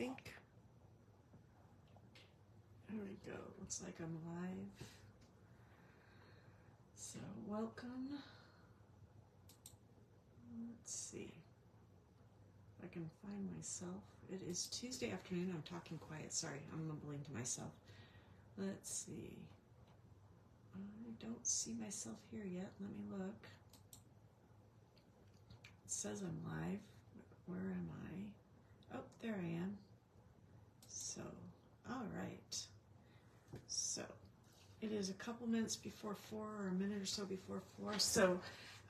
think. There we go. Looks like I'm live. So welcome. Let's see if I can find myself. It is Tuesday afternoon. I'm talking quiet. Sorry, I'm mumbling to myself. Let's see. I don't see myself here yet. Let me look. It says I'm live. Where am I? Oh, there I am. So, all right. So, it is a couple minutes before 4 or a minute or so before 4. So,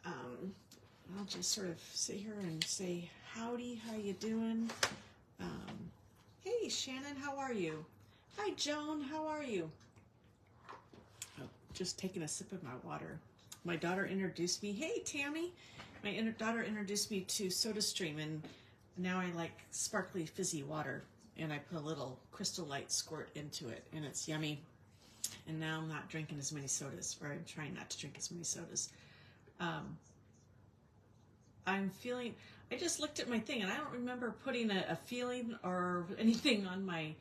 I'll just sort of sit here and say, howdy, how you doing? Hey, Shannon, how are you? Hi, Joan, how are you? Oh, just taking a sip of my water. My daughter introduced me. Hey, Tammy. My daughter introduced me to SodaStream, and now I like sparkly, fizzy water. And I put a little Crystal Light squirt into it, and it's yummy. And now I'm not drinking as many sodas, or I'm trying not to drink as many sodas. I'm feeling, I just looked at my thing, and I don't remember putting a feeling or anything on my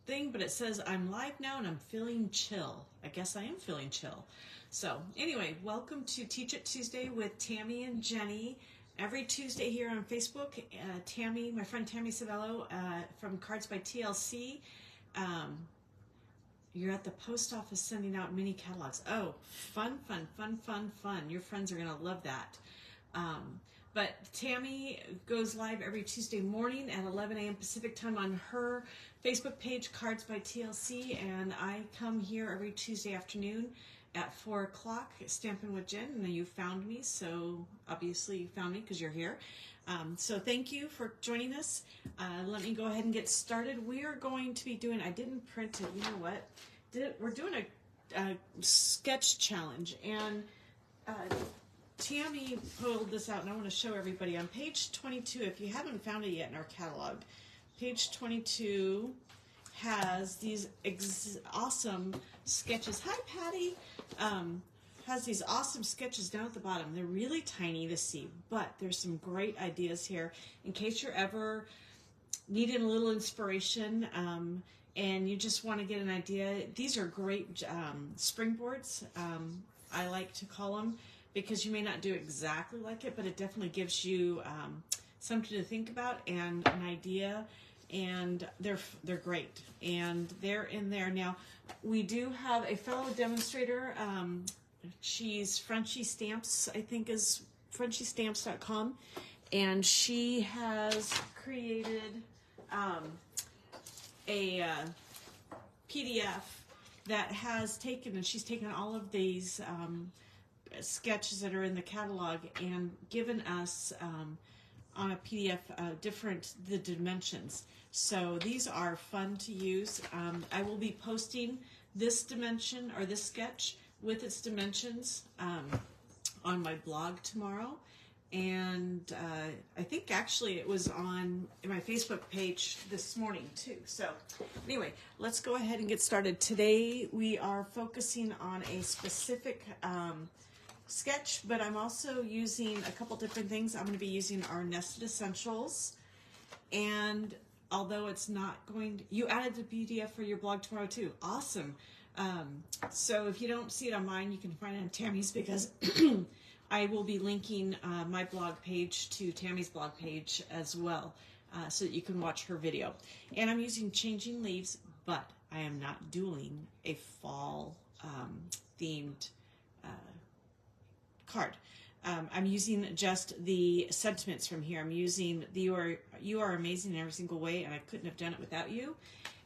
thing, but it says I'm live now and I'm feeling chill. I guess I am feeling chill. So anyway, welcome to Teach It Tuesday with Tammy and Jenny. Every Tuesday here on Facebook, Tammy, my friend Tammy Savello from Cards by TLC. You're at the post office sending out mini catalogs. Oh, fun, fun, fun, fun, fun. Your friends are going to love that. But Tammy goes live every Tuesday morning at 11 a.m. Pacific time on her Facebook page, Cards by TLC, and I come here every Tuesday afternoon at 4 o'clock, Stampin' with Jen, and you found me, so obviously you found me because you're here. So thank you for joining us. Let me go ahead and get started. We are going to be doing, I didn't print it, you know what? We're doing a sketch challenge, and Tammy pulled this out, and I want to show everybody. On page 22, if you haven't found it yet in our catalog, page 22 has these awesome sketches. Hi, Patty. Has these awesome sketches down at the bottom. They're really tiny to see, but there's some great ideas here in case you're ever needing a little inspiration and you just want to get an idea. These are great springboards, I like to call them, because you may not do exactly like it, but it definitely gives you something to think about and an idea, and they're great, and they're in there. Now, we do have a fellow demonstrator. She's Frenchy Stamps, I think is FrenchyStamps.com, and she has created a PDF that has taken, and she's taken all of these sketches that are in the catalog and given us on a PDF the dimensions. So these are fun to use. I will be posting this dimension, or this sketch with its dimensions, on my blog tomorrow. And I think actually it was on my Facebook page this morning too. So anyway, let's go ahead and get started. Today we are focusing on a specific sketch, but I'm also using a couple different things. I'm going to be using our Nested Essentials, and although it's not going to, you added the PDF for your blog tomorrow too. Awesome. So if you don't see it on mine, you can find it on Tammy's, because I will be linking my blog page to Tammy's blog page as well, so that you can watch her video. And I'm using Changing Leaves, but I am not doing a fall themed card. I'm using just the sentiments from here. I'm using the you are amazing in every single way, and I couldn't have done it without you.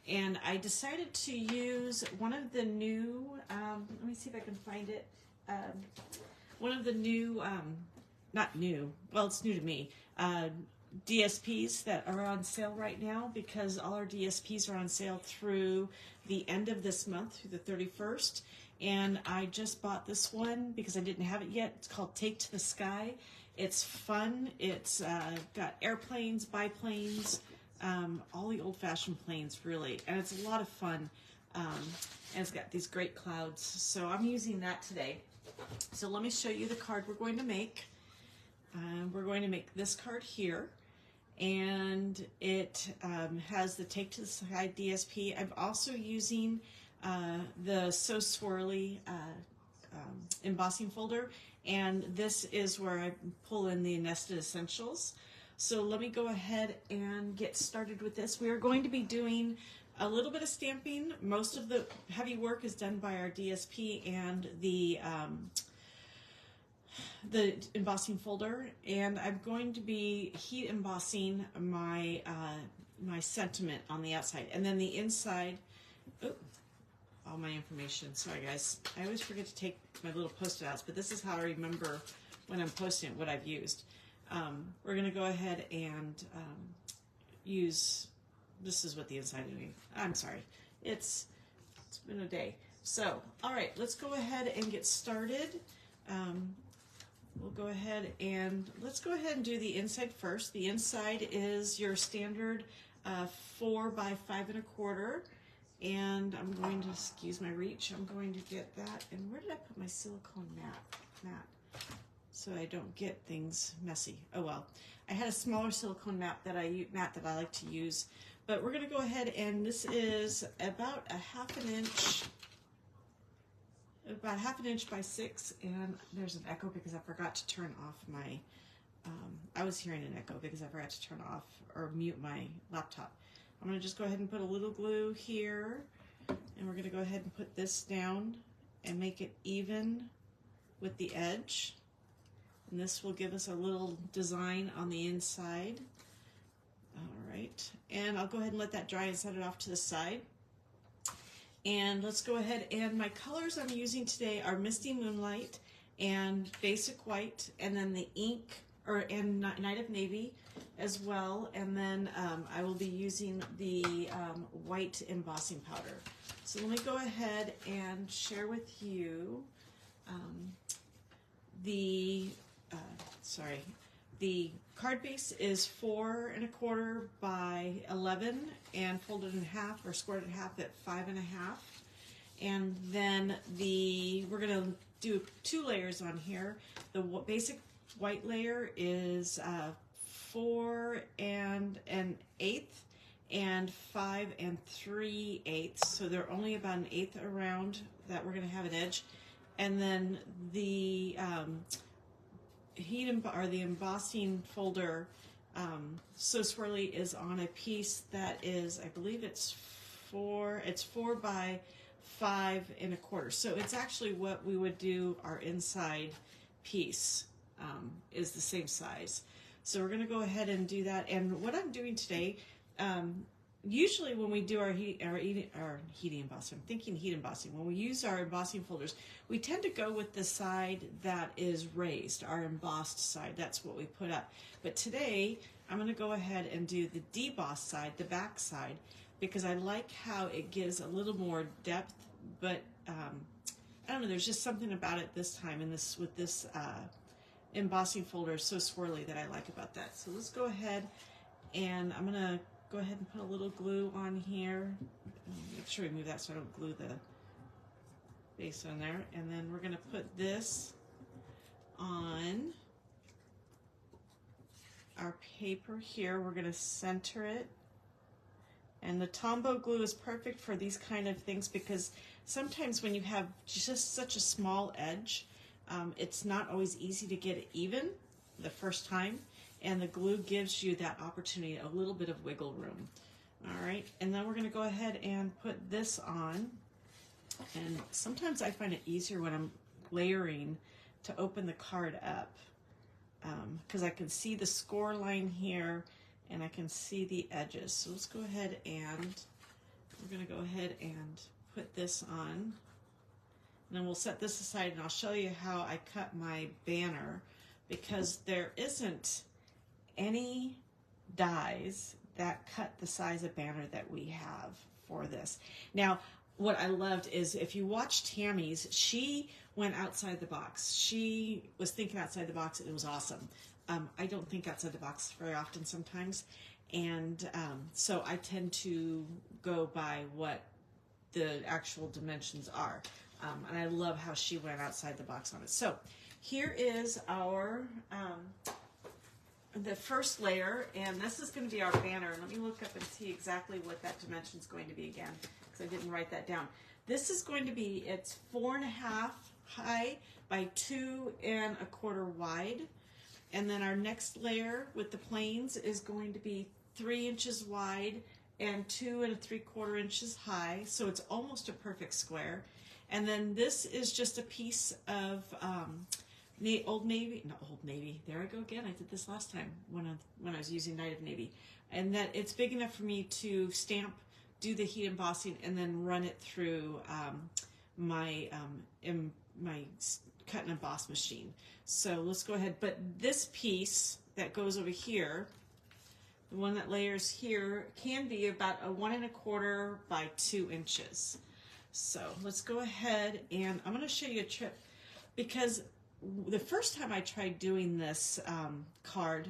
And I decided to use one of the new, let me see if I can find it, one of the new, not new, well, it's new to me, DSPs that are on sale right now, because all our DSPs are on sale through the end of this month, through the 31st. And I just bought this one because I didn't have it yet. It's called Take to the Sky. It's fun. It's got airplanes, biplanes, all the old-fashioned planes, really. And it's a lot of fun. And it's got these great clouds. So I'm using that today. So let me show you the card we're going to make. We're going to make this card here. and it has the Take to the Side DSP. I'm also using the So Swirly embossing folder, and this is where I pull in the Nested Essentials. So let me go ahead and get started with this. We are going to be doing a little bit of stamping. Most of the heavy work is done by our DSP and the embossing folder, and I'm going to be heat embossing my my sentiment on the outside, and then the inside. All my information. Sorry guys, I always forget to take my little post-it outs, but this is how I remember when I'm posting it, what I've used. We're going to go ahead and use, this is what the inside of me, I'm sorry, it's been a day. So, all right, let's go ahead and get started. We'll go ahead and, let's go ahead and do the inside first. The inside is your standard 4 by 5 1/4. And I'm going to, excuse my reach, I'm going to get that. And where did I put my silicone mat? So I don't get things messy. Oh well. I had a smaller silicone mat that I like to use. But we're going to go ahead, and this is about a half an inch by 6. And there's an echo because I forgot to turn off my, I was hearing an echo because I forgot to turn off or mute my laptop. I'm going to just go ahead and put a little glue here, and we're going to go ahead and put this down and make it even with the edge. And this will give us a little design on the inside. All right, and I'll go ahead and let that dry and set it off to the side. And let's go ahead, and my colors I'm using today are Misty Moonlight and Basic White, and then the ink, and Night of Navy as well, and then I will be using the white embossing powder. So let me go ahead and share with you the card base is 4 1/4 by 11 and folded in half or squared in half at 5 1/2, and then we're gonna do 2 layers on here. The basic white layer is 4 1/8 and 5 3/8, so they're only about 1/8 around that we're going to have an edge. And then the the embossing folder, So Swirly, is on a piece that is, I believe it's 4 by 5 1/4. So it's actually what we would do our inside piece. Is the same size. So we're going to go ahead and do that. And what I'm doing today, usually when we do our heat embossing, I'm thinking heat embossing, when we use our embossing folders, we tend to go with the side that is raised, our embossed side. That's what we put up. But today, I'm going to go ahead and do the debossed side, the back side, because I like how it gives a little more depth, but I don't know, there's just something about it this time with this embossing folder So Swirly that I like about that. So let's go ahead, and I'm gonna go ahead and put a little glue on here. Make sure we move that so I don't glue the base on there. And then we're gonna put this on our paper here. We're gonna center it. And the Tombow glue is perfect for these kind of things because sometimes when you have just such a small edge, it's not always easy to get it even the first time, and the glue gives you that opportunity, a little bit of wiggle room. All right, and then we're going to go ahead and put this on, and sometimes I find it easier when I'm layering to open the card up because I can see the score line here and I can see the edges. So let's go ahead and we're going to go ahead and put this on. And then we'll set this aside, and I'll show you how I cut my banner, because there isn't any dies that cut the size of banner that we have for this. Now, what I loved is if you watch Tammy's, she went outside the box. She was thinking outside the box, and it was awesome. I don't think outside the box very often sometimes, and so I tend to go by what the actual dimensions are. And I love how she went outside the box on it. So here is our the first layer, and this is going to be our banner. Let me look up and see exactly what that dimension is going to be again, because I didn't write that down. This is going to be, it's 4.5 high by 2.25 wide. And then our next layer with the planes is going to be 3 inches wide and 2.75 inches high. So it's almost a perfect square. And then this is just a piece of Old Navy, not Old Navy, there I go again. I did this last time when I was using Night of Navy. And that it's big enough for me to stamp, do the heat embossing, and then run it through my cut and emboss machine. So let's go ahead. But this piece that goes over here, the one that layers here, can be about a 1.25 by 2 inches. So let's go ahead, and I'm going to show you a trick, because the first time I tried doing this card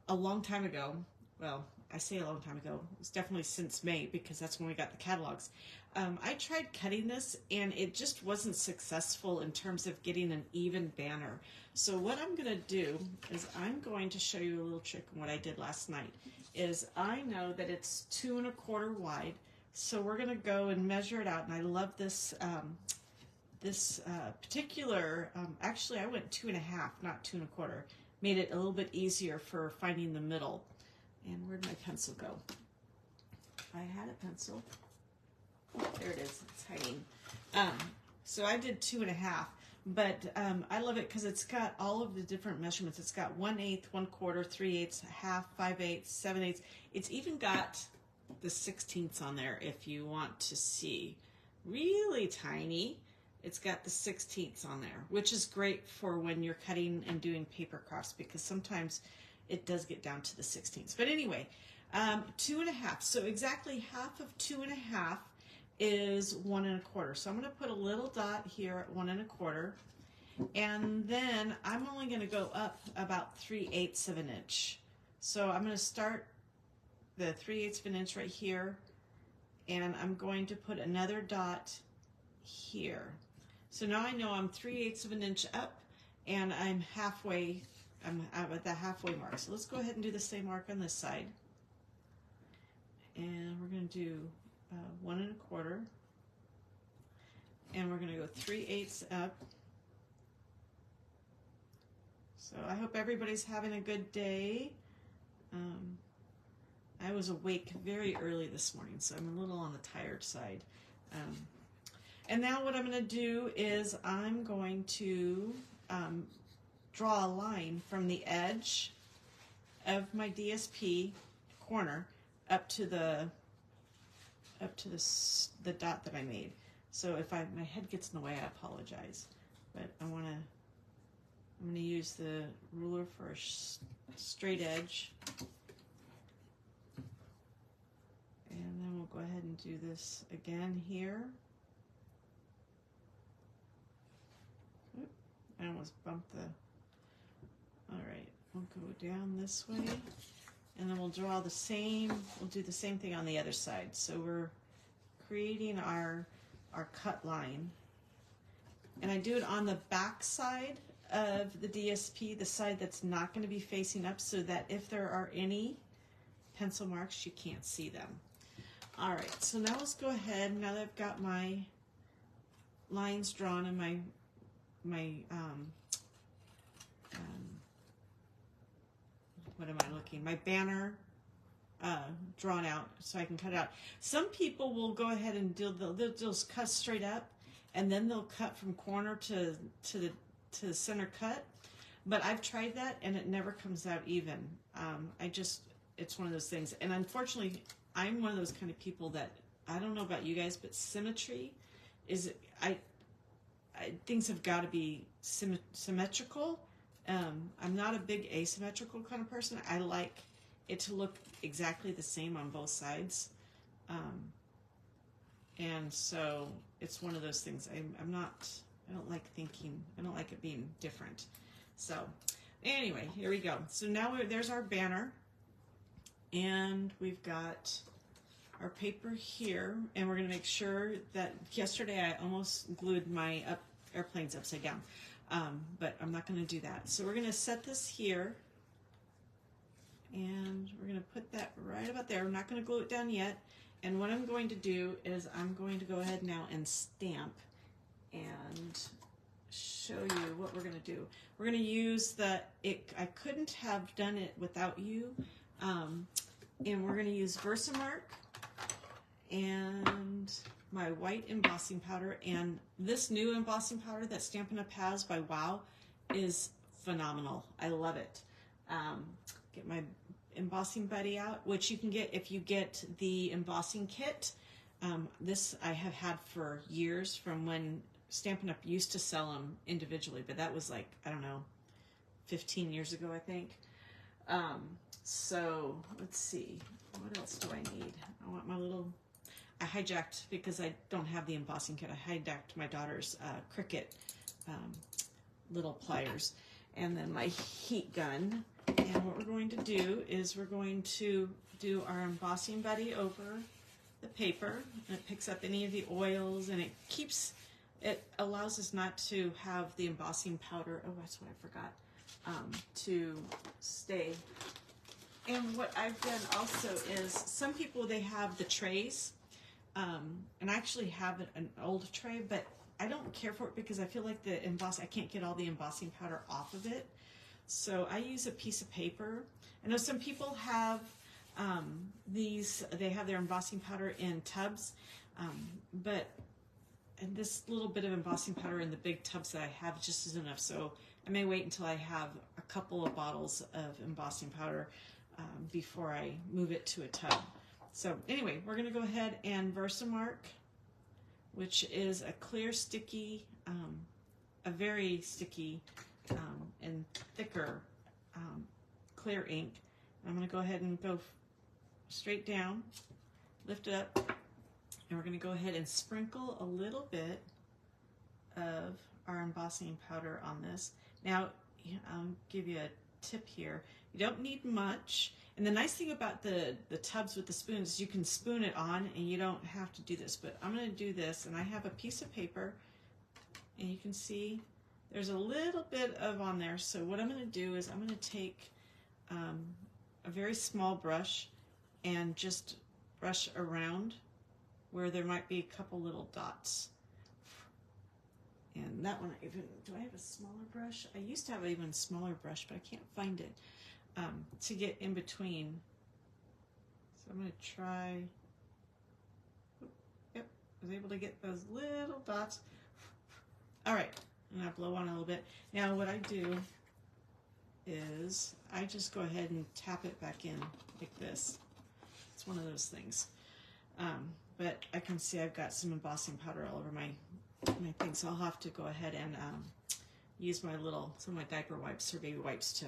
a long time ago, well, I say a long time ago, it was definitely since May, because that's when we got the catalogs. I tried cutting this, and it just wasn't successful in terms of getting an even banner. So what I'm going to do is I'm going to show you a little trick on what I did last night. Is I know that it's 2.25 wide, so we're going to go and measure it out. And I love this particular, actually I went 2.5, not 2.25. Made it a little bit easier for finding the middle. And where'd my pencil go? I had a pencil. Oh, there it is. It's hiding. So I did 2.5, but I love it because it's got all of the different measurements. It's got 1/8, 1/4, 3/8, half, 5/8, 7/8. It's even got the 16ths on there if you want to see. Really tiny. It's got the 16ths on there, which is great for when you're cutting and doing paper crafts, because sometimes it does get down to the 16ths. But anyway, 2.5. So exactly half of 2.5 is 1.25. So I'm going to put a little dot here at 1.25, and then I'm only going to go up about 3/8 of an inch. So I'm going to start the 3/8 of an inch right here, and I'm going to put another dot here. So now I know I'm 3/8 of an inch up, and I'm halfway. I'm at the halfway mark. So let's go ahead and do the same mark on this side, and we're going to do 1.25, and we're going to go 3/8 up. So I hope everybody's having a good day. I was awake very early this morning, so I'm a little on the tired side. And now what I'm going to do is I'm going to draw a line from the edge of my DSP corner up to the dot that I made. So if my head gets in the way, I apologize. But I'm going to use the ruler for a straight edge. And then we'll go ahead and do this again here. Oop, I almost bumped the... Alright, we'll go down this way. And then we'll draw the same, we'll do the same thing on the other side. So we're creating our cut line. And I do it on the back side of the DSP, the side that's not going to be facing up, so that if there are any pencil marks, you can't see them. Alright, so now let's go ahead, now that I've got my lines drawn and my what am I looking? My banner drawn out so I can cut it out. Some people will go ahead and they'll just cut straight up, and then they'll cut from corner to the center cut. But I've tried that and it never comes out even. It's one of those things. And unfortunately, I'm one of those kind of people that, I don't know about you guys, but symmetry is, things have got to be symmetrical. I'm not a big asymmetrical kind of person. I like it to look exactly the same on both sides. And so it's one of those things. I don't like thinking, I don't like it being different. So anyway, here we go. So now there's our banner, and we've got our paper here, and we're going to make sure that yesterday I almost glued my airplanes upside down. But I'm not going to do that. So we're going to set this here, And we're going to put that right about there. I'm not going to glue it down yet. And what I'm going to do is I'm going to go ahead now and stamp and show you what we're going to do. We're going to use I couldn't have done it without you. And we're going to use Versamark and my white embossing powder. And this new embossing powder that Stampin' Up! Has by Wow is phenomenal. I love it. Get my embossing buddy out, which you can get if you get the embossing kit. This I have had for years, from when Stampin' Up! Used to sell them individually, but that was like, I don't know, 15 years ago, I think. So let's see, what else do I need? I want my little, I hijacked, because I don't have the embossing kit, I hijacked my daughter's Cricut little pliers, and then my heat gun. And what we're going to do is we're going to do our embossing buddy over the paper, and it picks up any of the oils, and it allows us not to have the embossing powder, oh, that's what I forgot, to stay. And what I've done also is, some people, they have the trays, and I actually have an old tray, but I don't care for it because I feel like I can't get all the embossing powder off of it. So I use a piece of paper. I know some people have they have their embossing powder in tubs, and this little bit of embossing powder in the big tubs that I have just is enough. So I may wait until I have a couple of bottles of embossing powder before I move it to a tub. So anyway, we're going to go ahead and Versamark, which is a clear, sticky, a very sticky and thicker clear ink. I'm going to go ahead and go straight down, lift it up, and we're going to go ahead and sprinkle a little bit of our embossing powder on this. Now, I'll give you a tip here. You don't need much. And the nice thing about the tubs with the spoons is you can spoon it on and you don't have to do this. But I'm going to do this, and I have a piece of paper, and you can see there's a little bit of on there. So what I'm going to do is I'm going to take a very small brush and just brush around where there might be a couple little dots. And that one, do I have a smaller brush? I used to have an even smaller brush, but I can't find it to get in between. So I'm going to try. Yep, I was able to get those little dots. All right, and I blow on a little bit. Now what I do is I just go ahead and tap it back in like this. It's one of those things. But I can see I've got some embossing powder all over my thing, so I'll have to go ahead and use some of my diaper wipes or baby wipes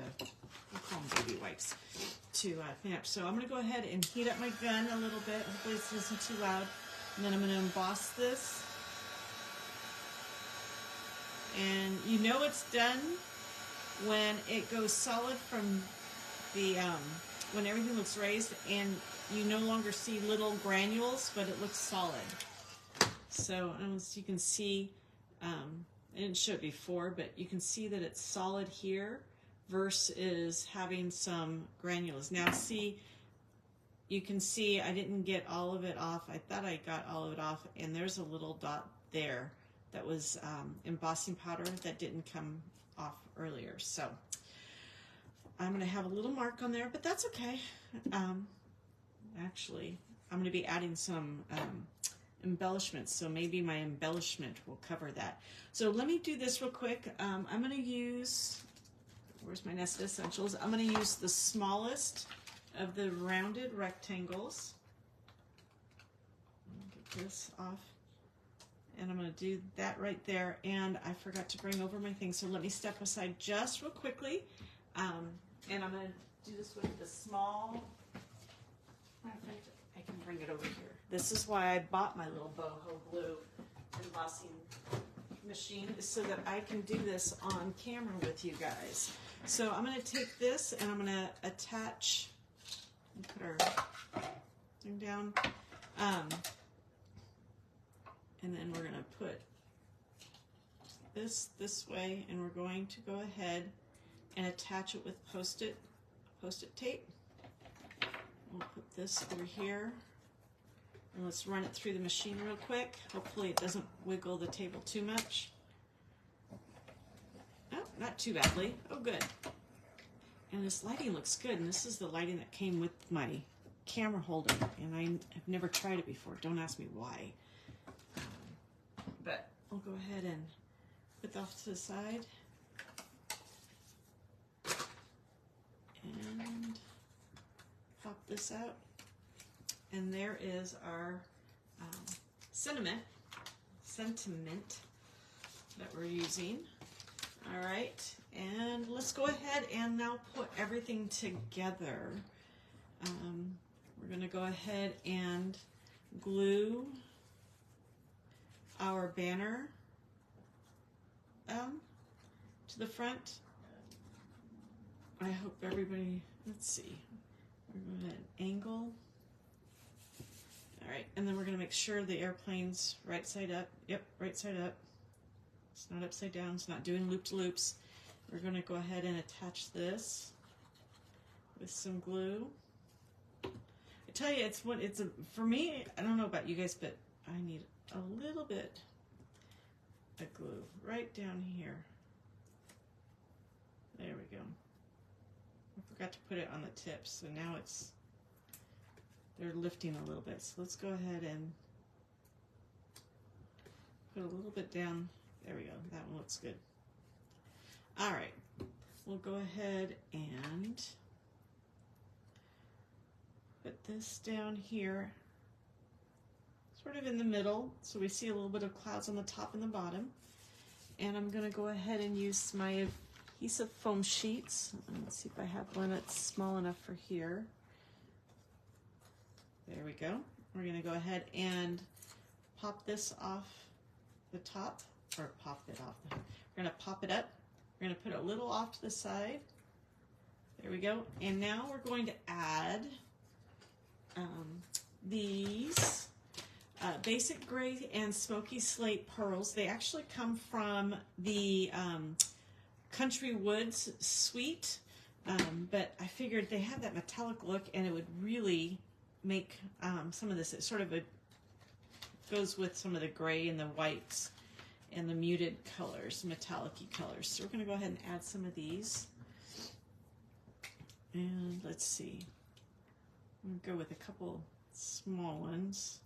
we'll call them baby wipes, to clean up. So I'm going to go ahead and heat up my gun a little bit. Hopefully this isn't too loud. And then I'm going to emboss this. And you know it's done when it goes solid from the, when everything looks raised and you no longer see little granules, but it looks solid. So as you can see, I didn't show it before, but you can see that it's solid here versus having some granules. Now see, you can see I didn't get all of it off. I thought I got all of it off, and there's a little dot there that was embossing powder that didn't come off earlier. So I'm going to have a little mark on there, but that's okay. Actually, I'm going to be adding some embellishments, so maybe my embellishment will cover that. So let me do this real quick. I'm going to use, where's my Nested Essentials? I'm going to use the smallest of the rounded rectangles. Get this off. And I'm going to do that right there. And I forgot to bring over my thing, so let me step aside just real quickly. And I'm going to do this with the small, I can bring it over here. This is why I bought my little boho glue embossing machine, so that I can do this on camera with you guys. So I'm going to take this and I'm going to attach, put our thing down, and then we're going to put this way, and we're going to go ahead and attach it with post-it tape. we'll put this through here. And let's run it through the machine real quick. Hopefully it doesn't wiggle the table too much. Oh, not too badly. Oh, good. And this lighting looks good. And this is the lighting that came with my camera holder. And I've never tried it before. Don't ask me why. But I'll go ahead and put that off to the side. And pop this out. And there is our sentiment that we're using. All right, and let's go ahead and now put everything together. We're gonna go ahead and glue our banner to the front. I hope everybody, let's see, we're going to angle. All right, and then we're going to make sure the airplane's right side up. Yep, right side up. It's not upside down. It's not doing loop-to-loops. We're going to go ahead and attach this with some glue. I tell you, for me, I don't know about you guys, but I need a little bit of glue right down here. There we go. I forgot to put it on the tips, so now they're lifting a little bit. So let's go ahead and put a little bit down. There we go. That one looks good. All right. We'll go ahead and put this down here, sort of in the middle, so we see a little bit of clouds on the top and the bottom. And I'm going to go ahead and use my adhesive foam sheets. Let's see if I have one that's small enough for here. There we go. We're going to go ahead and pop this off the top, or pop it off. We're going to pop it up. We're going to put a little off to the side. There we go. And now we're going to add these basic gray and smoky slate pearls. They actually come from the Country Woods suite, but I figured they have that metallic look and it would really make some of this, it sort of goes with some of the gray and the whites and the muted colors, metallic-y colors. So we're going to go ahead and add some of these. And let's see. I'm going to go with a couple small ones.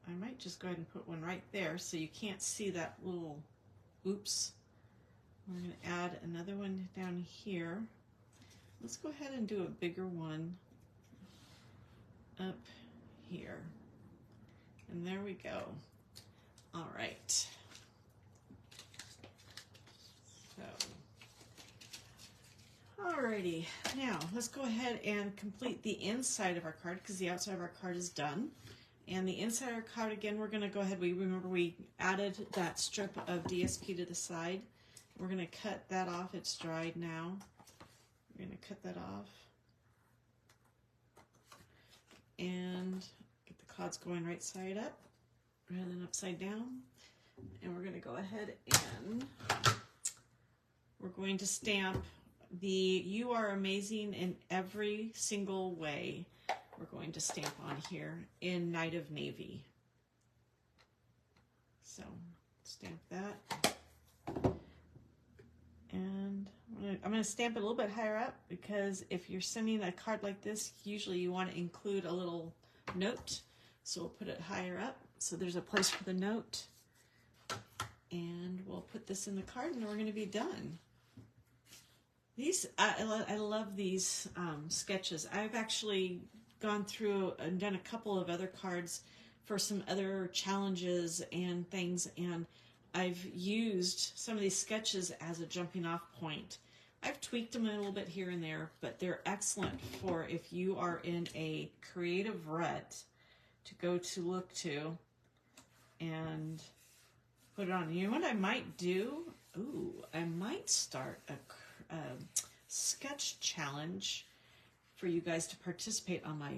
I might just go ahead and put one right there so you can't see that little oops. We're going to add another one down here. Let's go ahead and do a bigger one up here. And there we go. All right. So, alrighty. Now let's go ahead and complete the inside of our card because the outside of our card is done. And the inside of our card, again, we're going to go ahead. Remember we added that strip of DSP to the side. We're going to cut that off. It's dried now. We're going to cut that off. And get the clouds going right side up rather than upside down. And we're going to go ahead and we're going to stamp the "You are amazing in every single way." We're going to stamp on here in Night of Navy. So stamp that. And I'm going to stamp it a little bit higher up because if you're sending a card like this, usually you want to include a little note. So we'll put it higher up so there's a place for the note. And we'll put this in the card and we're going to be done. These, I love these sketches. I've actually gone through and done a couple of other cards for some other challenges and things, and I've used some of these sketches as a jumping off point. I've tweaked them a little bit here and there, but they're excellent for if you are in a creative rut to go to look to and put it on. You know what I might do? Ooh, I might start a sketch challenge for you guys to participate on my,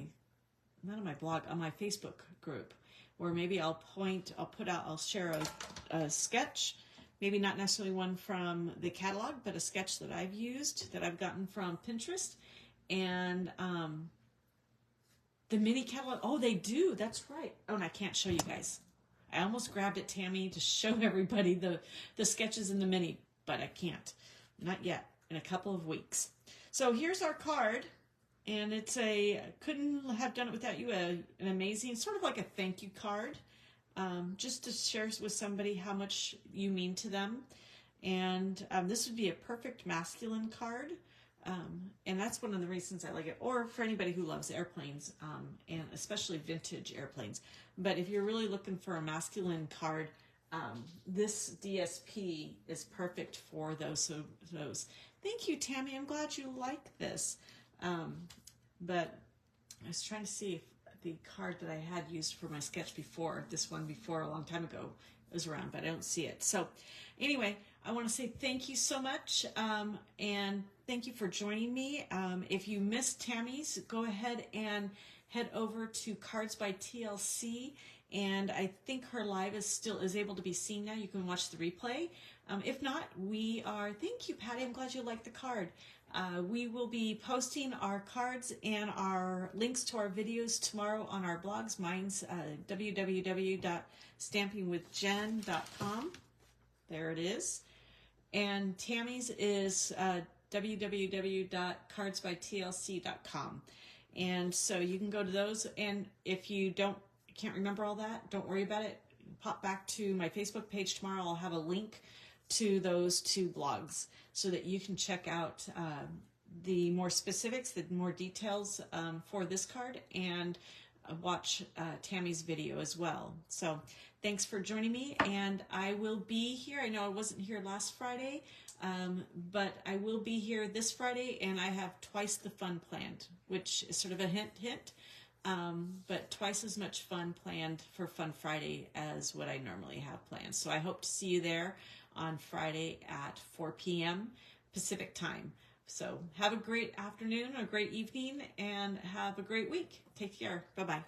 not on my blog, on my Facebook group, where maybe I'll share a sketch, maybe not necessarily one from the catalog, but a sketch that I've used, that I've gotten from Pinterest, And the mini catalog, oh, they do, that's right. Oh, and I can't show you guys. I almost grabbed it, Tammy, to show everybody the sketches in the mini, but I can't. Not yet, in a couple of weeks. So here's our card, and it's couldn't have done it without you, an amazing, sort of like a thank you card, just to share with somebody how much you mean to them. And this would be a perfect masculine card. And that's one of the reasons I like it, or for anybody who loves airplanes, and especially vintage airplanes. But if you're really looking for a masculine card, this DSP is perfect for those. Thank you, Tammy. I'm glad you like this. But I was trying to see if the card that I had used for my sketch before, this one before a long time ago, was around, but I don't see it. So anyway, I want to say thank you so much, and thank you for joining me. If you missed Tammy's, go ahead and head over to Cards by TLC, and I think her live is able to be seen now. You can watch the replay. If not, thank you, Patty. I'm glad you liked the card. We will be posting our cards and our links to our videos tomorrow on our blogs. Mine's www.stampingwithjen.com. There it is. And Tammy's is www.cardsbytlc.com. And so you can go to those. And if you can't remember all that, don't worry about it. Pop back to my Facebook page tomorrow. I'll have a link to those two blogs so that you can check out the more specifics, the more details for this card, and watch Tammy's video as well. So thanks for joining me, and I will be here. I know I wasn't here last Friday, but I will be here this Friday, and I have twice the fun planned, which is sort of a hint, but twice as much fun planned for Fun Friday as what I normally have planned. So I hope to see you there on Friday at 4 p.m. Pacific time. So have a great afternoon, a great evening, and have a great week. Take care. Bye-bye.